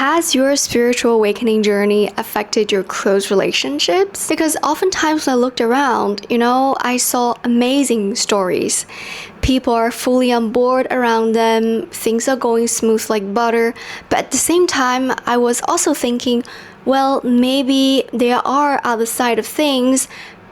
has your spiritual awakening journey affected your close relationships? Because oftentimes when I looked around, I saw amazing stories. People are fully on board around them, things are going smooth like butter, but at the same time, I was also thinking, well, maybe there are other side of things,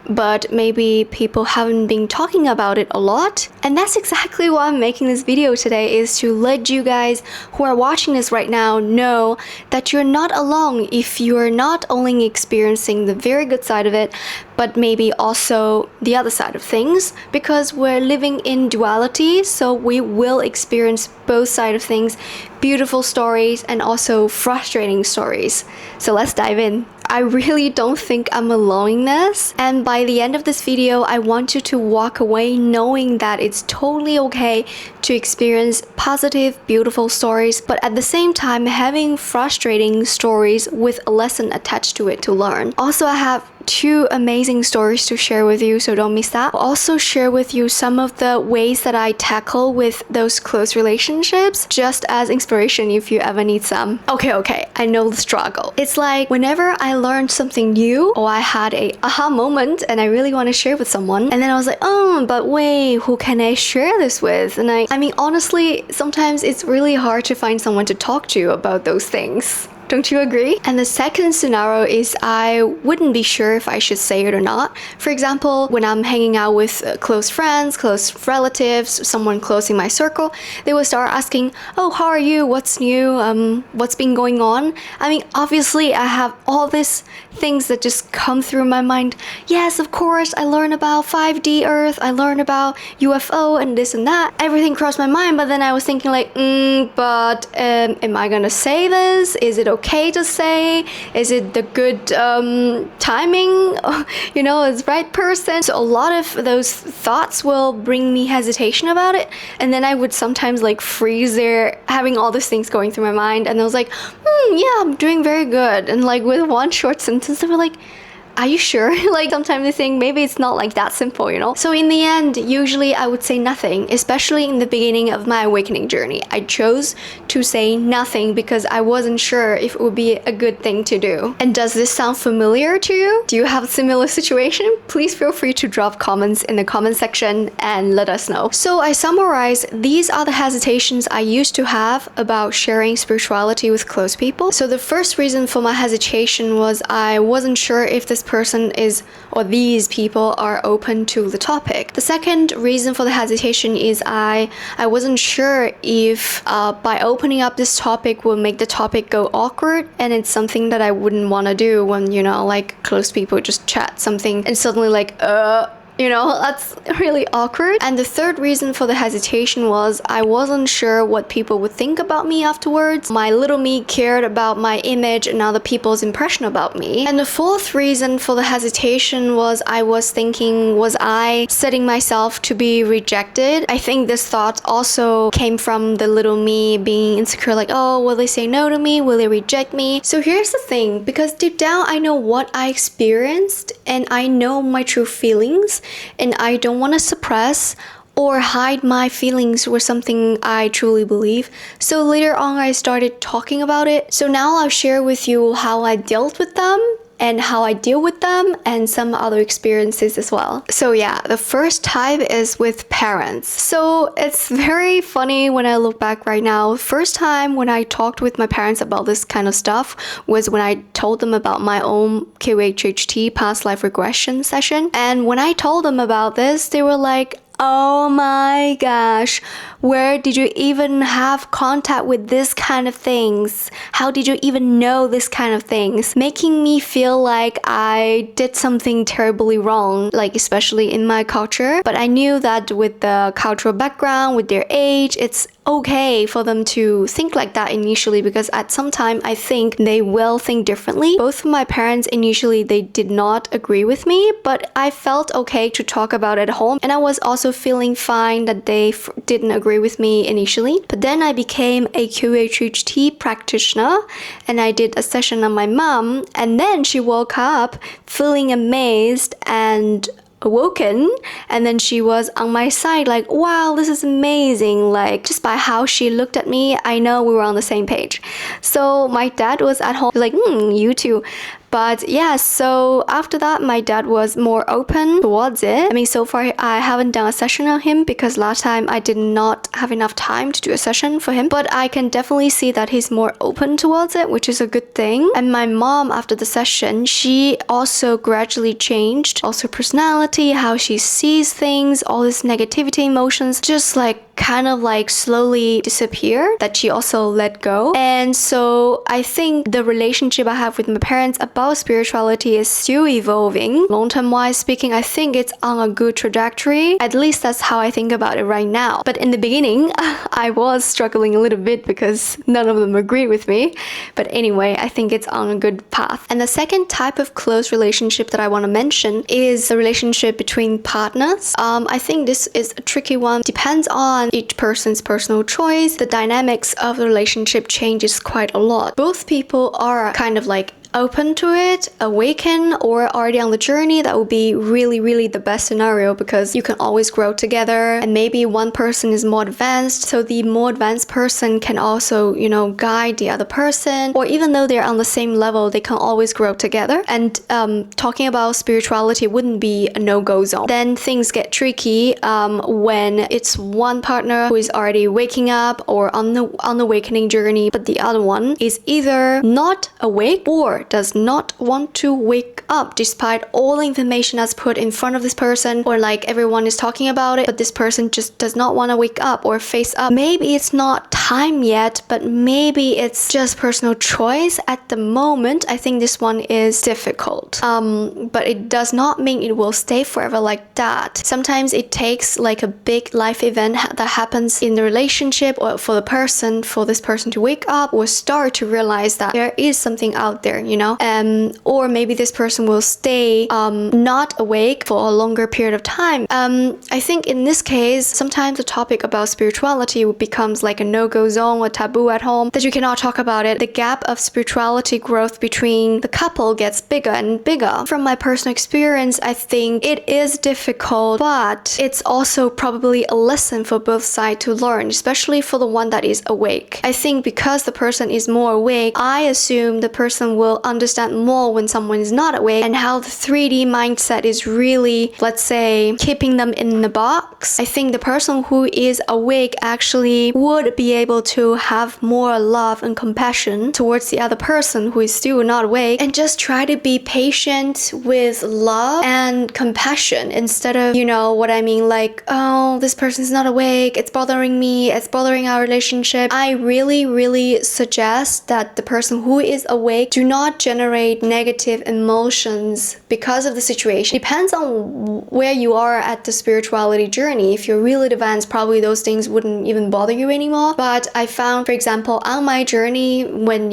but maybe people haven't been talking about it a lot. And that's exactly why I'm making this video today, is to let you guys who are watching this right now know that you're not alone if you're not only experiencing the very good side of it, but maybe also the other side of things, because we're living in duality, so we will experience both sides of things, beautiful stories and also frustrating stories. So let's dive in. I really don't think I'm alone in this, and by the end of this video, I want you to walk away knowing that it's totally okay to experience positive, beautiful stories, but at the same time having frustrating stories with a lesson attached to it to learn. Also, I have 2 amazing stories to share with you, so don't miss that. I'll also share with you some of the ways that I tackle with those close relationships, just as inspiration if you ever need some. Okay, I know the struggle. It's like whenever I learned something new or I had a aha moment and I really want to share with someone, and then I was like, but wait, who can I share this with? And I mean, honestly, sometimes it's really hard to find someone to talk to about those things. Don't you agree? And the second scenario is I wouldn't be sure if I should say it or not. For example, when I'm hanging out with close friends, close relatives, someone close in my circle, they will start asking, oh, how are you? What's new? What's been going on? I mean, obviously I have all these things that just come through my mind. Yes, of course, I learned about 5D Earth, I learned about UFO and this and that. Everything crossed my mind, but then I was thinking like, but am I gonna say this? Is it okay to say? Is it the good timing? Is right person? So a lot of those thoughts will bring me hesitation about it, and then I would sometimes like freeze there, having all these things going through my mind, and I was like, yeah, I'm doing very good, and like with one short sentence they were like, are you sure? Like sometimes I think maybe it's not like that simple. So in the end, usually I would say nothing, especially in the beginning of my awakening journey. I chose to say nothing because I wasn't sure if it would be a good thing to do. And does this sound familiar to you? Do you have a similar situation? Please feel free to drop comments in the comment section and let us know. So I summarize, these are the hesitations I used to have about sharing spirituality with close people. So the first reason for my hesitation was I wasn't sure if this person is, or these people are open to the topic. The second reason for the hesitation is I wasn't sure if by opening up this topic will make the topic go awkward, and it's something that I wouldn't want to do when like close people just chat something and suddenly like that's really awkward. And the third reason for the hesitation was I wasn't sure what people would think about me afterwards. My little me cared about my image and other people's impression about me. And the fourth reason for the hesitation was I was thinking, was I setting myself to be rejected? I think this thought also came from the little me being insecure, like, oh, will they say no to me? Will they reject me? So here's the thing, because deep down I know what I experienced and I know my true feelings, and I don't want to suppress or hide my feelings with something I truly believe. So later on I started talking about it. So now I'll share with you how I dealt with them and how I deal with them and some other experiences as well. So yeah, the first type is with parents. So it's very funny when I look back right now. First time when I talked with my parents about this kind of stuff was when I told them about my own QHHT past life regression session. And when I told them about this, they were like, oh my gosh, where did you even have contact with this kind of things? How did you even know this kind of things? Making me feel like I did something terribly wrong, like especially in my culture. But I knew that with the cultural background, with their age, it's okay for them to think like that initially, because at some time I think they will think differently. Both of my parents initially, they did not agree with me, but I felt okay to talk about it at home, and I was also feeling fine that they didn't agree with me initially. But then I became a QHHT practitioner and I did a session on my mom, and then she woke up feeling amazed and awoken, and then she was on my side like, wow, this is amazing. Like, just by how she looked at me, I know we were on the same page. So my dad was at home like, you too. But yeah, so after that, my dad was more open towards it. I mean, so far I haven't done a session on him because last time I did not have enough time to do a session for him. But I can definitely see that he's more open towards it, which is a good thing. And my mom, after the session, she also gradually changed. Also personality, how she sees things, all this negativity emotions, just like kind of like slowly disappear, that she also let go. And so I think the relationship I have with my parents about spirituality is still evolving. Long-term wise speaking, I think it's on a good trajectory. At least that's how I think about it right now. But in the beginning, I was struggling a little bit because none of them agreed with me. But anyway, I think it's on a good path. And the second type of close relationship that I want to mention is the relationship between partners. I think this is a tricky one. Depends on each person's personal choice. The dynamics of the relationship changes quite a lot. Both people are kind of like open to it, awaken, or already on the journey. That would be really the best scenario, because you can always grow together, and maybe one person is more advanced, so the more advanced person can also, guide the other person, or even though they're on the same level, they can always grow together. And talking about spirituality wouldn't be a no-go zone. Then things get tricky when it's one partner who is already waking up or on the awakening journey, but the other one is either not awake or does not want to wake up despite all the information that's put in front of this person, or like everyone is talking about it, but this person just does not want to wake up or face up. Maybe it's not time yet, but maybe it's just personal choice at the moment. I think this one is difficult, but it does not mean it will stay forever like that. Sometimes it takes like a big life event that happens in the relationship, or for this person to wake up or start to realize that there is something out there, or maybe this person will stay not awake for a longer period of time. I think in this case, sometimes the topic about spirituality becomes like a no-go zone, a taboo at home, that you cannot talk about it. The gap of spirituality growth between the couple gets bigger and bigger. From my personal experience, I think it is difficult, but it's also probably a lesson for both sides to learn, especially for the one that is awake. I think because the person is more awake, I assume the person will understand more when someone is not awake, and how the 3D mindset is really, let's say, keeping them in the box. I think the person who is awake actually would be able to have more love and compassion towards the other person who is still not awake, and just try to be patient with love and compassion instead of, what I mean, like, oh, this person's not awake, it's bothering me, it's bothering our relationship. I really suggest that the person who is awake do not generate negative emotions because of the situation. Depends on where you are at the spirituality journey. If you're really advanced, probably those things wouldn't even bother you anymore. But I found, for example, on my journey, when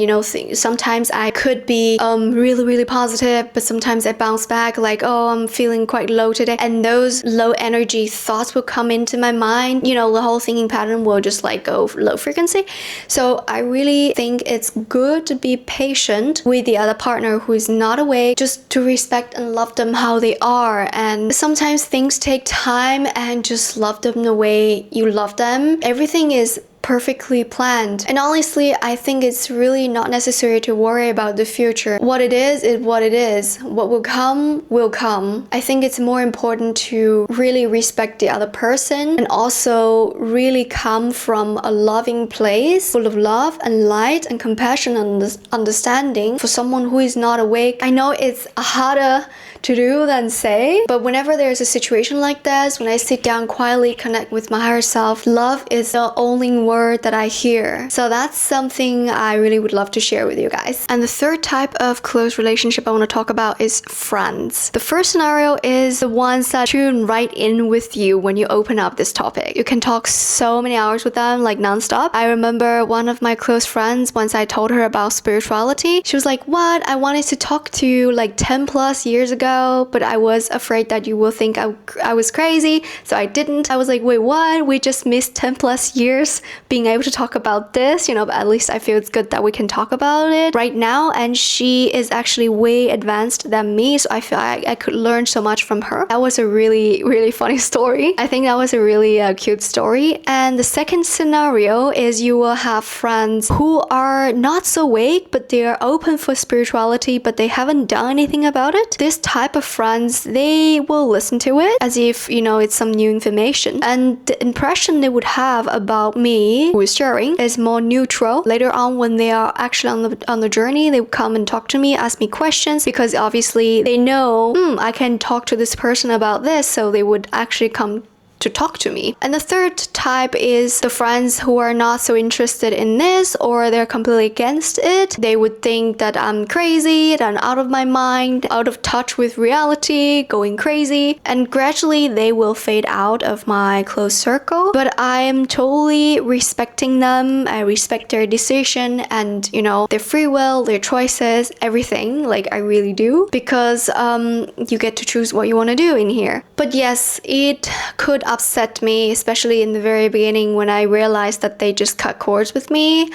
sometimes I could be really positive, but sometimes I bounce back like, oh, I'm feeling quite low today, and those low energy thoughts will come into my mind. The whole thinking pattern will just like go low frequency. So I really think it's good to be patient with the other partner who is not awake, just to respect and love them how they are. And sometimes things take time, and just love them the way you love them. Everything is perfectly planned. And honestly, I think it's really not necessary to worry about the future. What it is what it is. What will come, will come. I think it's more important to really respect the other person, and also really come from a loving place, full of love and light and compassion and understanding for someone who is not awake. I know it's harder to do than say, but whenever there's a situation like this, when I sit down quietly, connect with my higher self, love is the only word that I hear. So that's something I really would love to share with you guys. And the third type of close relationship I want to talk about is friends. The first scenario is the ones that tune right in with you when you open up this topic. You can talk so many hours with them, like non-stop. I remember one of my close friends, once I told her about spirituality, she was like, what? I wanted to talk to you like 10 plus years ago, but I was afraid that you will think I was crazy, so I didn't. I was like, wait, what? We just missed 10 plus years being able to talk about this, but at least I feel it's good that we can talk about it right now. And she is actually way advanced than me, so I feel I could learn so much from her. That was a really, really funny story. I think that was a really cute story. And the second scenario is you will have friends who are not so wake, but they are open for spirituality, but they haven't done anything about it. This type of friends, they will listen to it as if, it's some new information. And the impression they would have about me, who is sharing, is more neutral. Later on, when they are actually on the journey, they would come and talk to me, ask me questions, because obviously they know, I can talk to this person about this, so they would actually come to talk to me. And the third type is the friends who are not so interested in this, or they're completely against it. They would think that I'm crazy, that I'm out of my mind, out of touch with reality, going crazy, and gradually they will fade out of my close circle. But I am totally respecting them. I respect their decision and, their free will, their choices, everything. Like, I really do, because you get to choose what you want to do in here. But yes, it could upset me, especially in the very beginning when I realized that they just cut cords with me.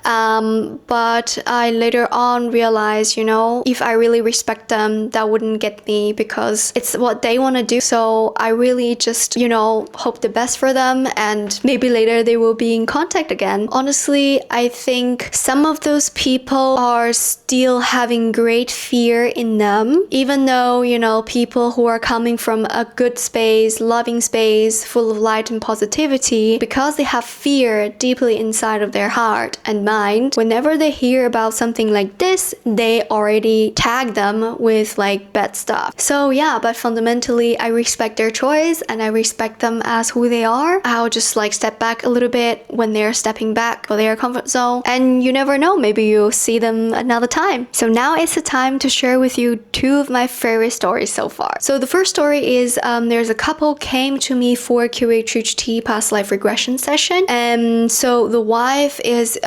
But I later on realized, if I really respect them, that wouldn't get me, because it's what they want to do. So I really just, hope the best for them, and maybe later they will be in contact again. Honestly, I think some of those people are still having great fear in them, even though, people who are coming from a good space, loving space, full of light and positivity, because they have fear deeply inside of their heart and mind, whenever they hear about something like this, they already tag them with like bad stuff. So yeah, but fundamentally I respect their choice and I respect them as who they are. I'll just like step back a little bit when they're stepping back for their comfort zone, and you never know, maybe you'll see them another time. So now it's the time to share with you two of my favorite stories so far. So the first story is there's a couple came to me for QHHT past life regression session, and so the wife is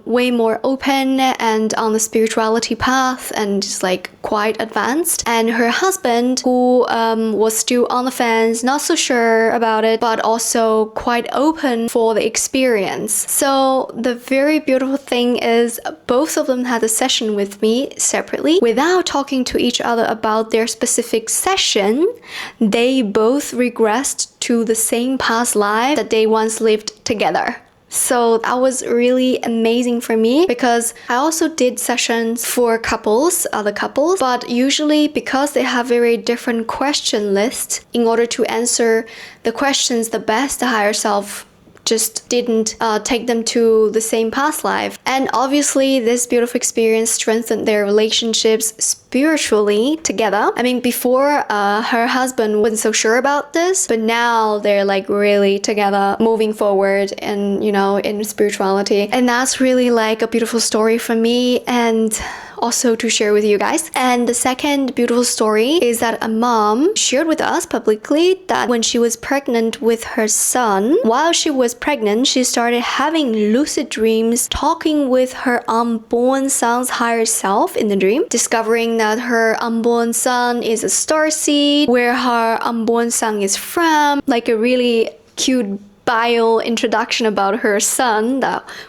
way more open and on the spirituality path and just like quite advanced, and her husband, who was still on the fence, not so sure about it, but also quite open for the experience. So the very beautiful thing is both of them had a session with me separately without talking to each other about their specific session. They both regressed to the same past life that they once lived together. So that was really amazing for me, because I also did sessions for other couples, but usually because they have very different question lists, in order to answer the questions the best, the higher self just didn't take them to the same past life. And obviously this beautiful experience strengthened their relationships spiritually together. I mean, before her husband wasn't so sure about this, but now they're like really together, moving forward and in spirituality. And that's really like a beautiful story for me, and also to share with you guys. And the second beautiful story is that a mom shared with us publicly that when she was pregnant with her son, while she was pregnant, she started having lucid dreams, talking with her unborn son's higher self in the dream, discovering that her unborn son is a starseed, where her unborn son is from, like a really cute bio introduction about her son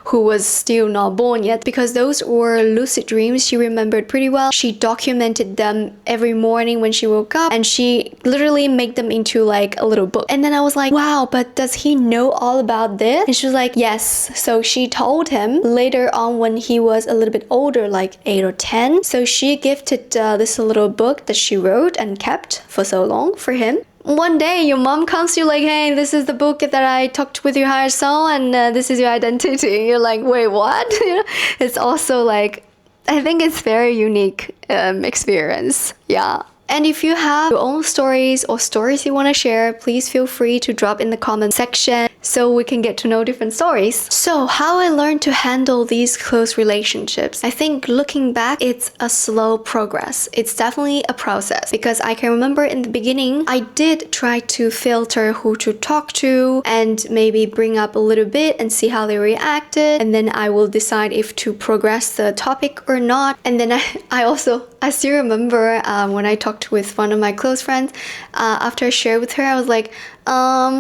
who was still not born yet, because those were lucid dreams she remembered pretty well. She documented them every morning when she woke up, and she literally made them into like a little book. And then I was like, wow, but does he know all about this? And she was like, yes. So she told him later on when he was a little bit older, like 8 or 10. So she gifted this little book that she wrote and kept for so long for him. One day your mom comes to you like, hey, this is the book that I talked with your higher self, and this is your identity. You're like, wait, what? It's also like, I think it's very unique experience. Yeah. And if you have your own stories or stories you want to share, please feel free to drop in the comment section so we can get to know different stories. So how I learned to handle these close relationships. I think looking back, it's a slow progress. It's definitely a process, because I can remember in the beginning, I did try to filter who to talk to and maybe bring up a little bit and see how they reacted. And then I will decide if to progress the topic or not. And then I still remember when I talked talked with one of my close friends. After I shared with her, I was like,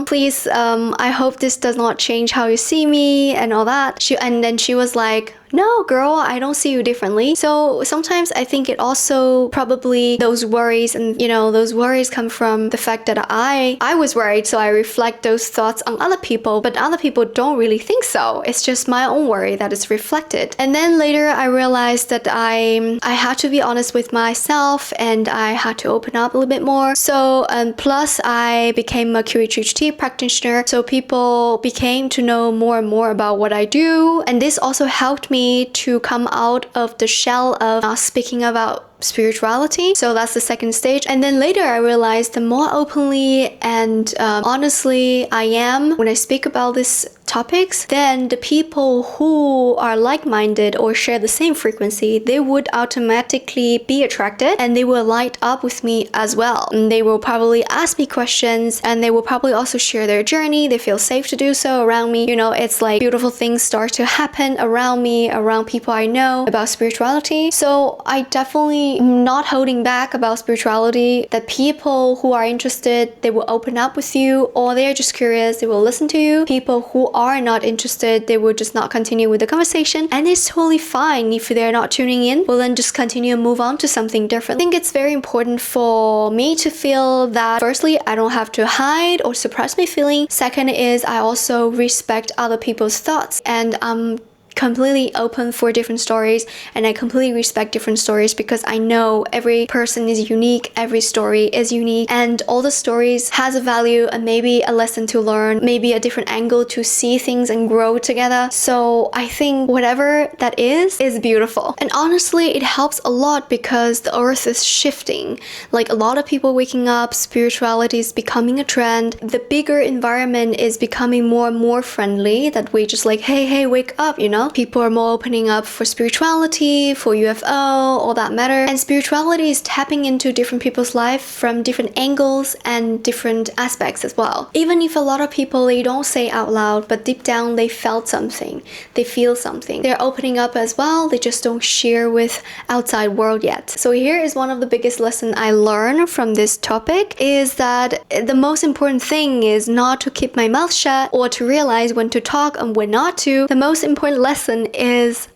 please, I hope this does not change how you see me and all that. And then she was like, no, girl, I don't see you differently. So sometimes I think it also probably those worries, and those worries come from the fact that I was worried, so I reflect those thoughts on other people, but other people don't really think so. It's just my own worry that is reflected. And then later I realized that I had to be honest with myself, and I had to open up a little bit more. So plus I became a QHHT practitioner, so people became to know more and more about what I do, and this also helped me to come out of the shell of speaking about spirituality. So that's the second stage. And then later I realized the more openly and honestly I am when I speak about these topics, then the people who are like-minded or share the same frequency, they would automatically be attracted, and they will light up with me as well. And they will probably ask me questions, and they will probably also share their journey. They feel safe to do so around me. It's like beautiful things start to happen around me, around people I know about spirituality. So I definitely am not holding back about spirituality. That people who are interested, they will open up with you, or they're just curious, they will listen to you. People who are not interested, they will just not continue with the conversation, and it's totally fine if they're not tuning in. Well, then just continue and move on to something different. I think it's very important for me to feel that firstly, I don't have to hide or suppress my feeling. Second is I also respect other people's thoughts, and I'm completely open for different stories, and I completely respect different stories because I know every person is unique, every story is unique, and all the stories has a value and maybe a lesson to learn, maybe a different angle to see things and grow together. So I think whatever that is beautiful. And honestly, it helps a lot because the earth is shifting. Like a lot of people waking up, spirituality is becoming a trend. The bigger environment is becoming more and more friendly, that we just like, hey, wake up, People are more opening up for spirituality, for UFO, all that matter. And spirituality is tapping into different people's life from different angles and different aspects as well. Even if a lot of people, they don't say out loud, but deep down they felt something, they feel something. They're opening up as well, they just don't share with outside world yet. So here is one of the biggest lessons I learned from this topic, is that the most important thing is not to keep my mouth shut or to realize when to talk and when not to. The most important lesson is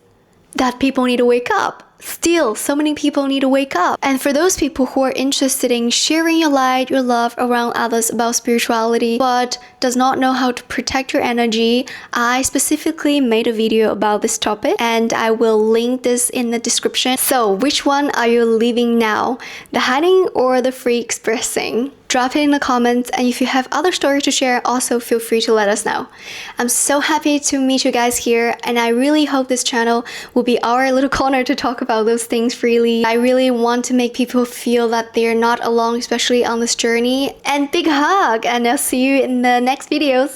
that people need to wake up. Still, so many people need to wake up. And for those people who are interested in sharing your light, your love around others about spirituality, but does not know how to protect your energy, I specifically made a video about this topic, and I will link this in the description. So which one are you leaving now? The hiding or the free expressing? Drop it in the comments, and if you have other stories to share, also feel free to let us know. I'm so happy to meet you guys here, and I really hope this channel will be our little corner to talk about those things freely. I really want to make people feel that they're not alone, especially on this journey. And big hug, and I'll see you in the next videos.